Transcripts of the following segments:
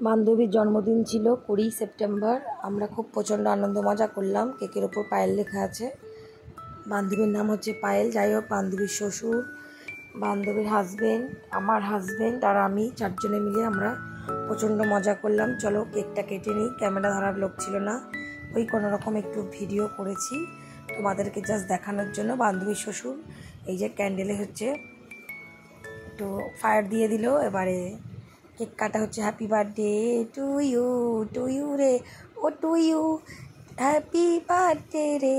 বান্ধবীর জন্মদিন ছিল 20 সেপ্টেম্বর। আমরা খুব প্রচণ্ড আনন্দ মজা করলাম। কেকের ওপর পায়েল লেখা আছে। বান্ধবীর নাম হচ্ছে পায়েল। যাই হোক, বান্ধবীর শ্বশুর, বান্ধবীর হাজব্যান্ড, আমার হাজব্যান্ড আর আমি চারজনে মিলে আমরা প্রচণ্ড মজা করলাম। চলো কেকটা কেটে নিই। ক্যামেরা ধরার লোক ছিল না, ওই কোনো রকম একটু ভিডিও করেছি তোমাদেরকে জাস্ট দেখানোর জন্য। বান্ধবীর শ্বশুর এই যে ক্যান্ডেলে হচ্ছে একটু ফায়ার দিয়ে দিল। এবারে কেক কাটা হচ্ছে। হ্যাপি বার্থডে টু ইউ রে, ও টু ইউ, হ্যাপি বার্থডে রে।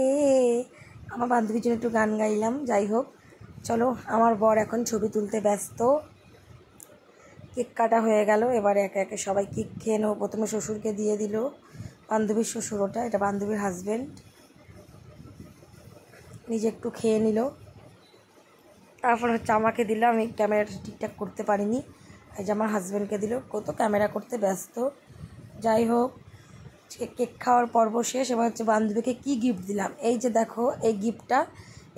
আমার বান্ধবীর জন্য একটু গান গাইলাম। যাই হোক, চলো, আমার বর এখন ছবি তুলতে ব্যস্ত। কেক কাটা হয়ে গেল। এবারে একে একে সবাই কেক খেয়ে নেবো। প্রথমে শ্বশুরকে দিয়ে দিল, বান্ধবীর শ্বশুর, ওটা এটা বান্ধবীর হাজব্যান্ড, নিজে একটু খেয়ে নিল। তারপর হচ্ছে আমাকে দিল। আমি ক্যামেরাটা ঠিকঠাক করতে পারিনি, এই যে আমার হাজব্যান্ডকে দিল। কত ক্যামেরা করতে ব্যস্ত। যাই হোক, কেক খাওয়ার পর্ব শেষ। এবার হচ্ছে বান্ধবীকে কি গিফট দিলাম। এই যে দেখো, এই গিফটটা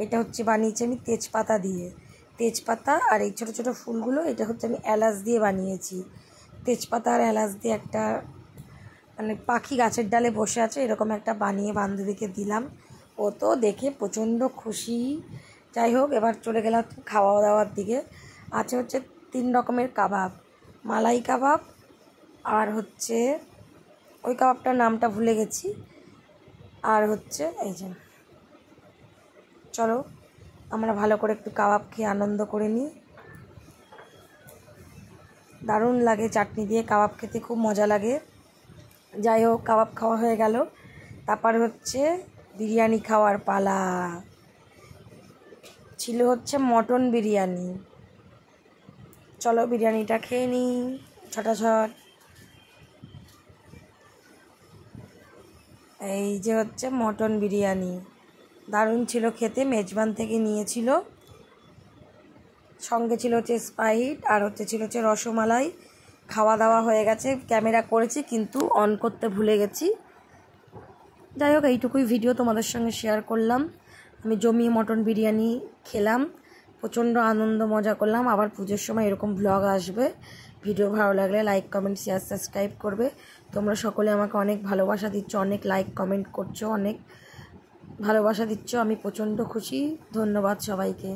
এটা হচ্ছে বানিয়েছি আমি তেজপাতা দিয়ে। তেজপাতা আর এই ছোটো ছোটো ফুলগুলো, এটা হচ্ছে আমি এলাচ দিয়ে বানিয়েছি। তেজপাতা আর এলাচ দিয়ে একটা মানে পাখি গাছের ডালে বসে আছে এরকম একটা বানিয়ে বান্ধবীকে দিলাম। ও তো দেখে প্রচণ্ড খুশি। যাই হোক, এবার চলে গেলাম খাওয়া দাওয়ার দিকে। আছে হচ্ছে 3 রকমের কাবাব, মালাই কাবাব আর হচ্ছে ওই কাবাবটার নামটা ভুলে গেছি, আর হচ্ছে এই যে। চলো আমরা ভালো করে একটু কাবাব খেয়ে আনন্দ করে নিই। দারুণ লাগে চাটনি দিয়ে কাবাব খেতে, খুব মজা লাগে। যাই হোক, কাবাব খাওয়া হয়ে গেল। তারপর হচ্ছে বিরিয়ানি খাওয়ার পালা। ছিল হচ্ছে মটন বিরিয়ানি। চলো বিরিয়ানিটা খেয়ে নিই ছটাছট। এই যে হচ্ছে মটন বিরিয়ানি, দারুণ ছিল খেতে। মেজবান থেকে নিয়েছিল। সঙ্গে ছিল হচ্ছে স্প্রাইট আর ছিল হচ্ছে রসমালাই। খাওয়া দাওয়া হয়ে গেছে। ক্যামেরা করেছি কিন্তু অন করতে ভুলে গেছি। যাই হোক, এইটুকুই ভিডিও তোমাদের সঙ্গে শেয়ার করলাম। আমি জমিয়ে মটন বিরিয়ানি খেলাম, প্রচণ্ড আনন্দ মজা করলাম। আবার পুজোর সময় এরকম ব্লগ আসবে। ভিডিও ভালো লাগলে লাইক, কমেন্ট, শেয়ার, সাবস্ক্রাইব করবে। তোমরা সকলে আমাকে অনেক ভালোবাসা দিচ্ছ, অনেক লাইক কমেন্ট করছো, অনেক ভালোবাসা দিচ্ছ। আমি প্রচণ্ড খুশি। ধন্যবাদ সবাইকে।